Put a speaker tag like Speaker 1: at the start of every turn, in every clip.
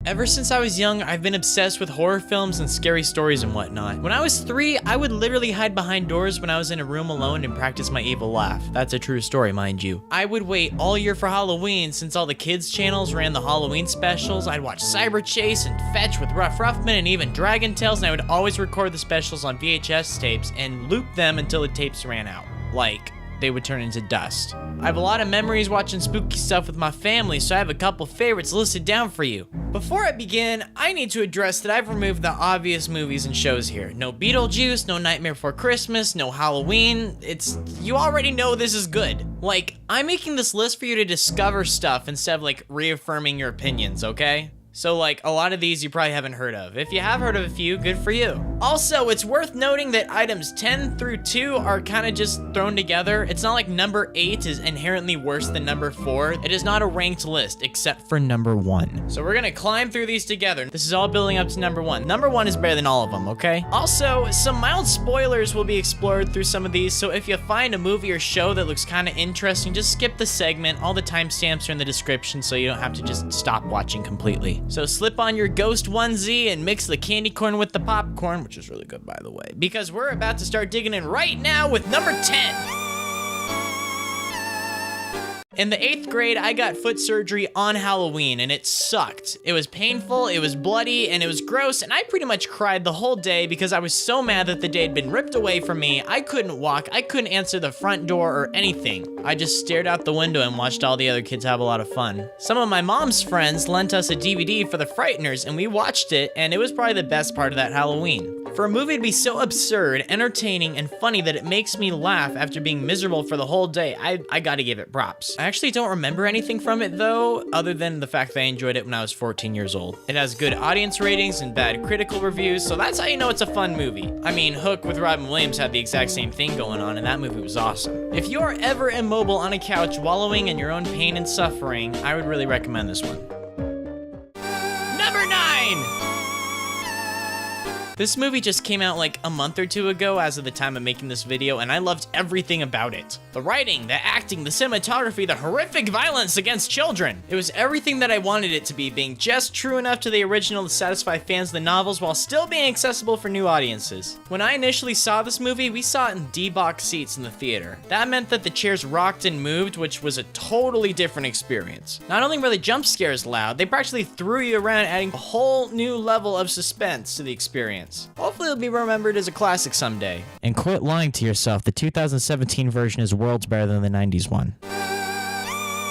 Speaker 1: Ever since I was young, I've been obsessed with horror films and scary stories and whatnot. When I was 3, I would literally hide behind doors when I was in a room alone and practice my evil laugh. That's a true story, mind you. I would wait all year for Halloween since all the kids' channels ran the Halloween specials. I'd watch Cyber Chase and Fetch with Ruff Ruffman and even Dragon Tales, and I would always record the specials on VHS tapes and loop them until the tapes ran out. Like, they would turn into dust. I have a lot of memories watching spooky stuff with my family, so I have a couple favorites listed down for you. Before I begin, I need to address that I've removed the obvious movies and shows here. No Beetlejuice, no Nightmare Before Christmas, no Halloween. You already know this is good. Like, I'm making this list for you to discover stuff instead of like reaffirming your opinions, okay? So like, a lot of these you probably haven't heard of. If you have heard of a few, good for you. Also, it's worth noting that items 10 through 2 are kind of just thrown together. It's not like number 8 is inherently worse than number 4. It is not a ranked list, except for number 1. So we're gonna climb through these together. This is all building up to number 1. Number 1 is better than all of them, okay? Also, some mild spoilers will be explored through some of these, so if you find a movie or show that looks kind of interesting, just skip the segment. All the timestamps are in the description, so you don't have to just stop watching completely. So slip on your ghost onesie and mix the candy corn with the popcorn, which is really good, by the way, because we're about to start digging in right now with number 10. In the 8th grade, I got foot surgery on Halloween, and it sucked. It was painful, it was bloody, and it was gross, and I pretty much cried the whole day because I was so mad that the day had been ripped away from me. I couldn't walk, I couldn't answer the front door or anything. I just stared out the window and watched all the other kids have a lot of fun. Some of my mom's friends lent us a DVD for The Frighteners, and we watched it, and it was probably the best part of that Halloween. For a movie to be so absurd, entertaining, and funny that it makes me laugh after being miserable for the whole day, I gotta give it props. I actually don't remember anything from it though, other than the fact that I enjoyed it when I was 14 years old. It has good audience ratings and bad critical reviews, so that's how you know it's a fun movie. I mean, Hook with Robin Williams had the exact same thing going on, and that movie was awesome. If you're ever immobile on a couch wallowing in your own pain and suffering, I would really recommend this one. Number 9! This movie just came out like a month or 2 ago as of the time of making this video, and I loved everything about it. The writing, the acting, the cinematography, the horrific violence against children. It was everything that I wanted it to be, being just true enough to the original to satisfy fans of the novels while still being accessible for new audiences. When I initially saw this movie, we saw it in D-box seats in the theater. That meant that the chairs rocked and moved, which was a totally different experience. Not only were the jump scares loud, they practically threw you around, adding a whole new level of suspense to the experience. Hopefully it'll be remembered as a classic someday. And quit lying to yourself, the 2017 version is worlds better than the 90s one.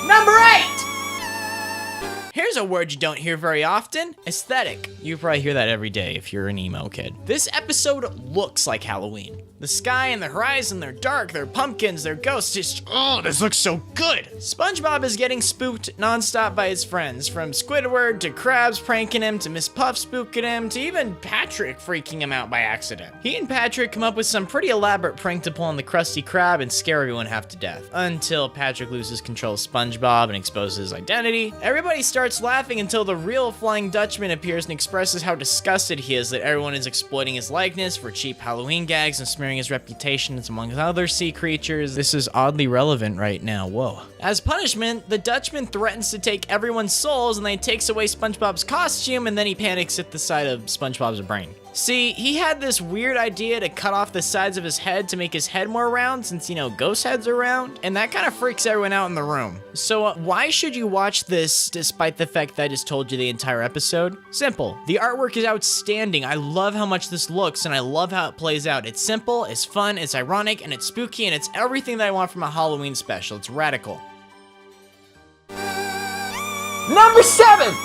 Speaker 1: Number 8! Here's a word you don't hear very often, aesthetic. You probably hear that every day if you're an emo kid. This episode looks like Halloween. The sky and the horizon, they're dark, they're pumpkins, they're ghosts, this looks so good. SpongeBob is getting spooked nonstop by his friends, from Squidward to Krabs pranking him to Miss Puff spooking him to even Patrick freaking him out by accident. He and Patrick come up with some pretty elaborate prank to pull on the Krusty Krab and scare everyone half to death, until Patrick loses control of SpongeBob and exposes his identity. Everybody starts laughing until the real Flying Dutchman appears and expresses how disgusted he is that everyone is exploiting his likeness for cheap Halloween gags and smearing his reputation among other sea creatures. This is oddly relevant right now, whoa. As punishment, the Dutchman threatens to take everyone's souls and then he takes away SpongeBob's costume and then he panics at the sight of SpongeBob's brain. See, he had this weird idea to cut off the sides of his head to make his head more round since, ghost heads are round, and that kind of freaks everyone out in the room. So why should you watch this despite the fact that I just told you the entire episode? Simple. The artwork is outstanding. I love how much this looks and I love how it plays out. It's simple, it's fun, it's ironic, and it's spooky, and it's everything that I want from a Halloween special. It's radical. Number 7!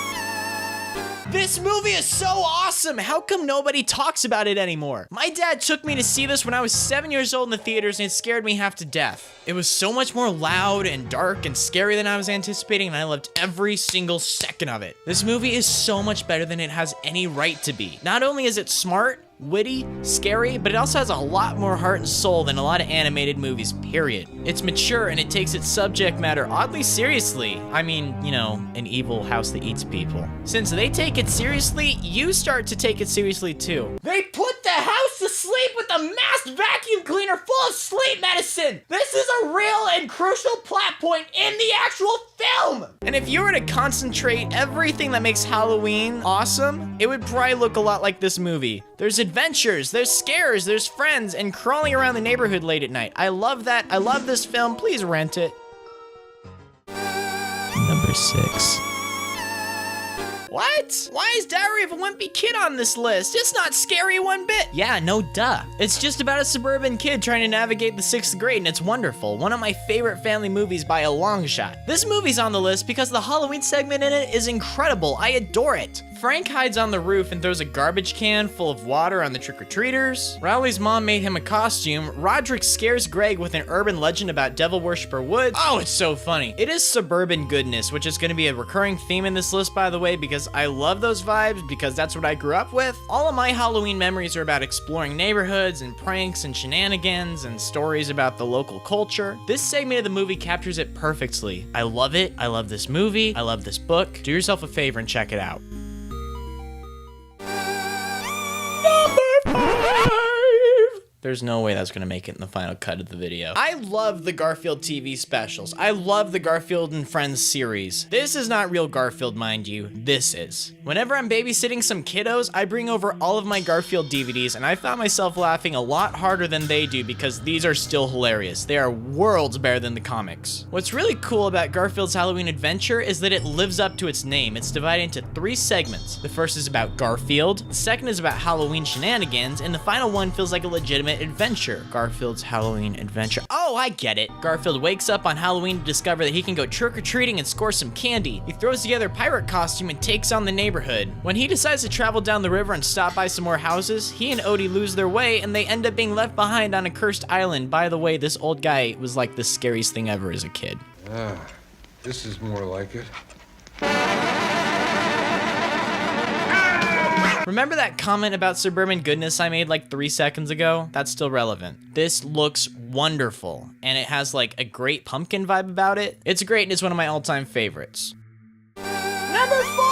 Speaker 1: This movie is so awesome! How come nobody talks about it anymore? My dad took me to see this when I was 7 years old in the theaters and it scared me half to death. It was so much more loud and dark and scary than I was anticipating, and I loved every single second of it. This movie is so much better than it has any right to be. Not only is it smart, witty, scary, but it also has a lot more heart and soul than a lot of animated movies, period. It's mature and it takes its subject matter oddly seriously. I mean, an evil house that eats people. Since they take it seriously, you start to take it seriously too. They put the house of asleep with a masked vacuum cleaner full of sleep medicine. This is a real and crucial plot point in the actual film. And if you were to concentrate everything that makes Halloween awesome, it would probably look a lot like this movie. There's adventures, there's scares, there's friends, and crawling around the neighborhood late at night. I love that. I love this film. Please rent it. Number 6. What? Why is Diary of a Wimpy Kid on this list? It's not scary one bit. Yeah, no duh. It's just about a suburban kid trying to navigate the 6th grade, and it's wonderful. One of my favorite family movies by a long shot. This movie's on the list because the Halloween segment in it is incredible. I adore it. Frank hides on the roof and throws a garbage can full of water on the trick-or-treaters. Rowley's mom made him a costume. Roderick scares Greg with an urban legend about Devil Worshipper Woods. Oh, it's so funny. It is suburban goodness, which is going to be a recurring theme in this list, by the way, because I love those vibes, because that's what I grew up with. All of my Halloween memories are about exploring neighborhoods and pranks and shenanigans and stories about the local culture. This segment of the movie captures it perfectly. I love it. I love this movie. I love this book. Do yourself a favor and check it out. There's no way that's gonna make it in the final cut of the video. I love the Garfield TV specials. I love the Garfield and Friends series. This is not real Garfield, mind you. This is. Whenever I'm babysitting some kiddos, I bring over all of my Garfield DVDs, and I found myself laughing a lot harder than they do because these are still hilarious. They are worlds better than the comics. What's really cool about Garfield's Halloween Adventure is that it lives up to its name. It's divided into 3 segments. The first is about Garfield, the second is about Halloween shenanigans, and the final one feels like a legitimate adventure. Garfield's Halloween Adventure. Oh, I get it. Garfield wakes up on Halloween to discover that he can go trick-or-treating and score some candy. He throws together a pirate costume and takes on the neighborhood. When he decides to travel down the river and stop by some more houses, he and Odie lose their way and they end up being left behind on a cursed island. By the way, this old guy was like the scariest thing ever as a kid.
Speaker 2: This is more like it.
Speaker 1: Remember that comment about suburban goodness I made like 3 seconds ago? That's still relevant. This looks wonderful, and it has like a great pumpkin vibe about it. It's great, and it's one of my all-time favorites. Number 4!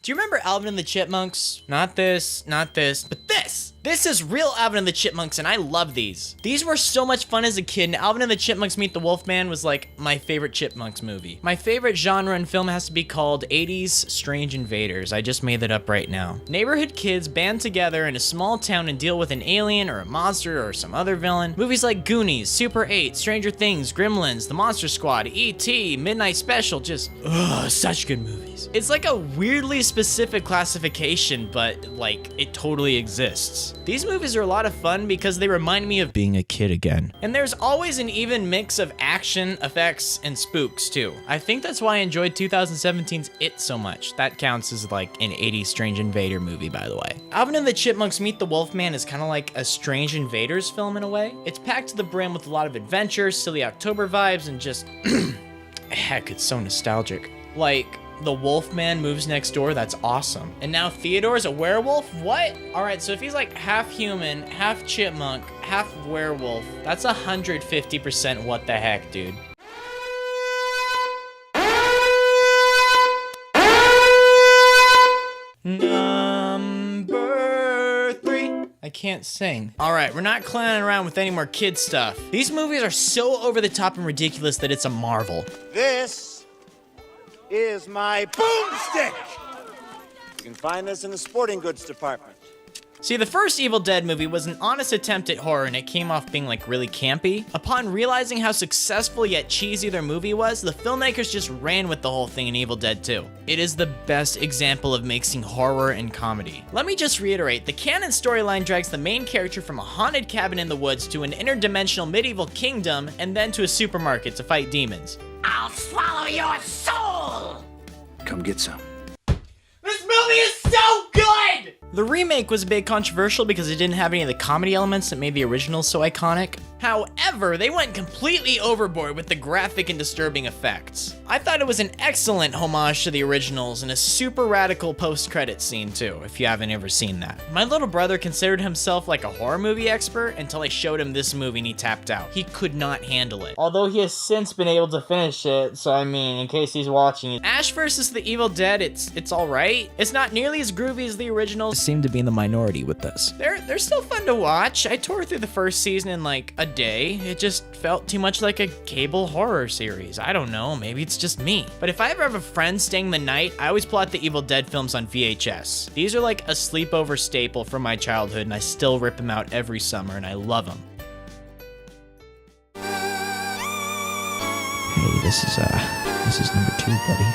Speaker 1: Do you remember Alvin and the Chipmunks? Not this, but this! This is real Alvin and the Chipmunks, and I love these. These were so much fun as a kid, and Alvin and the Chipmunks Meet the Wolfman was like my favorite Chipmunks movie. My favorite genre in film has to be called 80s Strange Invaders. I just made that up right now. Neighborhood kids band together in a small town and deal with an alien or a monster or some other villain. Movies like Goonies, Super 8, Stranger Things, Gremlins, The Monster Squad, E.T., Midnight Special, just, such good movies. It's like a weirdly specific classification, but like, it totally exists. These movies are a lot of fun because they remind me of being a kid again. And there's always an even mix of action, effects, and spooks too. I think that's why I enjoyed 2017's It so much. That counts as like an 80s Strange Invader movie, by the way. Alvin and the Chipmunks Meet the Wolfman is kind of like a Strange Invaders film in a way. It's packed to the brim with a lot of adventure, silly October vibes, and just, heck, it's so nostalgic. Like, the Wolfman moves next door, that's awesome. And now Theodore's a werewolf? What? Alright, so if he's like half human, half chipmunk, half werewolf, that's 150% what the heck, dude. Number 3. I can't sing. Alright, we're not clowning around with any more kid stuff. These movies are so over the top and ridiculous that it's a marvel.
Speaker 3: This is my boomstick. You can find this in the sporting goods department.
Speaker 1: See, the first Evil Dead movie was an honest attempt at horror, and it came off being like really campy. Upon realizing how successful yet cheesy their movie was, the filmmakers just ran with the whole thing in Evil Dead 2. It is the best example of mixing horror and comedy. Let me just reiterate, the canon storyline drags the main character from a haunted cabin in the woods to an interdimensional medieval kingdom, and then to a supermarket to fight demons.
Speaker 4: I'll swallow your soul!
Speaker 2: Come get some.
Speaker 1: This movie is so good! The remake was a bit controversial because it didn't have any of the comedy elements that made the original so iconic. However, they went completely overboard with the graphic and disturbing effects. I thought it was an excellent homage to the originals and a super radical post-credit scene too, if you haven't ever seen that. My little brother considered himself like a horror movie expert until I showed him this movie and he tapped out. He could not handle it.
Speaker 5: Although he has since been able to finish it, so I mean, in case he's watching it.
Speaker 1: Ash vs. the Evil Dead, it's alright. It's not nearly as groovy as the originals. Seem to be in the minority with this. They're still fun to watch. I tore through the first season in like a day. It just felt too much like a cable horror series. I don't know, maybe it's just me. But if I ever have a friend staying the night, I always pull out the Evil Dead films on VHS. These are like a sleepover staple from my childhood, and I still rip them out every summer, and I love them. Hey, this is number 2, buddy.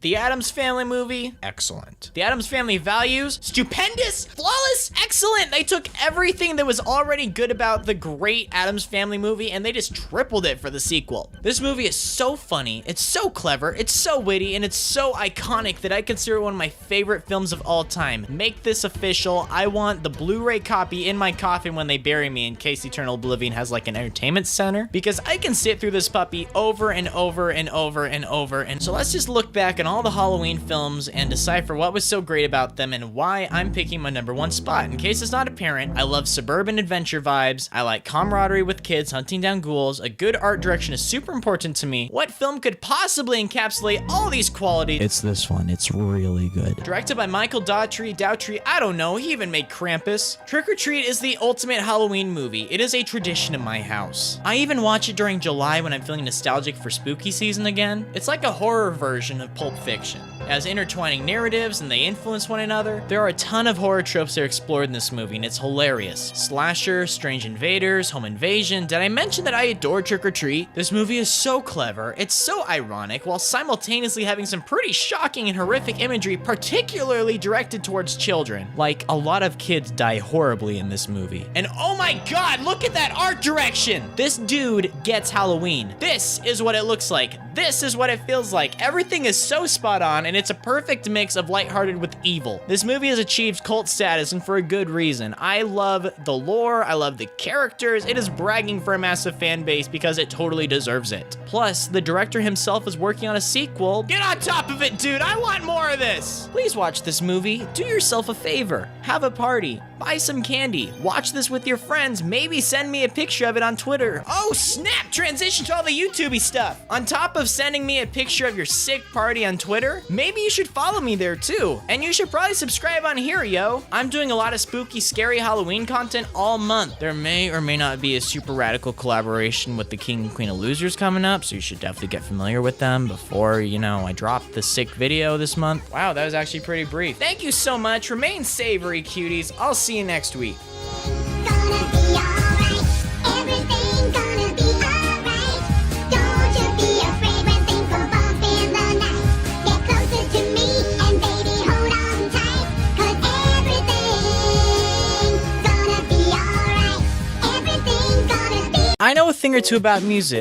Speaker 1: The Addams Family movie, excellent. The Addams Family values, stupendous, flawless, excellent. They took everything that was already good about the great Addams Family movie and they just tripled it for the sequel. This movie is so funny, it's so clever, it's so witty, and it's so iconic that I consider it one of my favorite films of all time. Make this official. I want the Blu-ray copy in my coffin when they bury me in case Eternal Oblivion has like an entertainment center, because I can sit through this puppy over and over and over and over. And so let's just look back on all the Halloween films and decipher what was so great about them and why I'm picking my number 1 spot. In case it's not apparent, I love suburban adventure vibes, I like camaraderie with kids hunting down ghouls, a good art direction is super important to me. What film could possibly encapsulate all these qualities? It's this one, it's really good. Directed by Michael Dowtry, I don't know, he even made Krampus. Trick or Treat is the ultimate Halloween movie. It is a tradition in my house. I even watch it during July when I'm feeling nostalgic for spooky season again. It's like a horror version of Pulp Fiction. It has intertwining narratives and they influence one another. There are a ton of horror tropes that are explored in this movie and it's hilarious. Slasher, strange invaders, home invasion. Did I mention that I adore Trick or Treat? This movie is so clever, it's so ironic, while simultaneously having some pretty shocking and horrific imagery, particularly directed towards children. Like, a lot of kids die horribly in this movie. And oh my god, look at that art direction! This dude gets Halloween. This is what it looks like. This is what it feels like. Everything is so spot on, and it's a perfect mix of lighthearted with evil. This movie has achieved cult status, and for a good reason. I love the lore, I love the characters, it is bragging for a massive fan base because it totally deserves it. Plus, the director himself is working on a sequel. Get on top of it, dude, I want more of this! Please watch this movie, do yourself a favor, have a party, buy some candy, watch this with your friends, maybe send me a picture of it on Twitter. Oh snap, transition to all the YouTubey stuff. On top of sending me a picture of your sick party on Twitter, maybe you should follow me there too. And you should probably subscribe on here, yo. I'm doing a lot of spooky, scary Halloween content all month. There may or may not be a super radical collaboration with the King and Queen of Losers coming up, so you should definitely get familiar with them before, you know, I drop the sick video this month. Wow, that was actually pretty brief. Thank you so much. Remain savory, cuties. I'll see you next week.
Speaker 6: Gonna be alright. Everything gonna be alright. Don't you be afraid when things go bump in the night. Get closer to me and baby hold on tight. 'Cause everything's gonna be alright. Everything's gonna be.
Speaker 1: I know a thing or two about music.